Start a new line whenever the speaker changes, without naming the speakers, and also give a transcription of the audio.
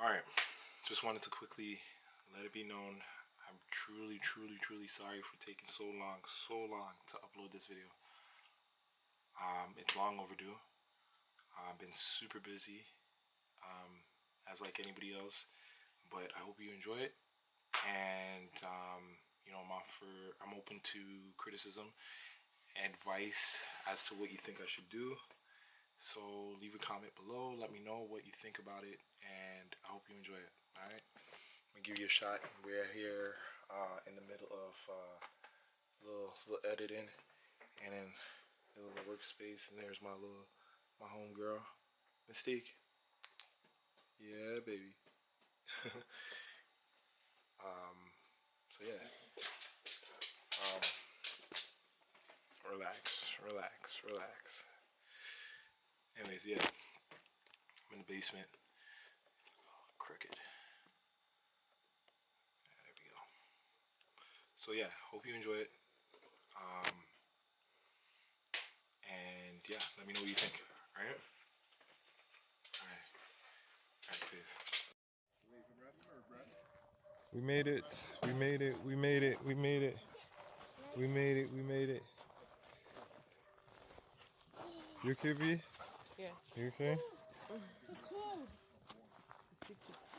Alright, just wanted to quickly let it be known, I'm truly sorry for taking so long to upload this video. It's long overdue. I've been super busy, as like anybody else, but I hope you enjoy it. And you know, I'm open to criticism, advice as to what you think I should do. So leave a comment below, let me know what you think about it, and I hope you enjoy it. Alright, I'm gonna give you a shot. We're here in the middle of little editing, and then the little workspace, and there's my home girl, Mystique. Yeah, baby. So yeah. Relax. Anyways, yeah. I'm in the basement. Oh, crooked. Yeah, there we go. So yeah, hope you enjoy it. And yeah, let me know what you think. Alright? Alright, peace. We made it. You okay, B?
Yeah.
You okay?
So cold. 66.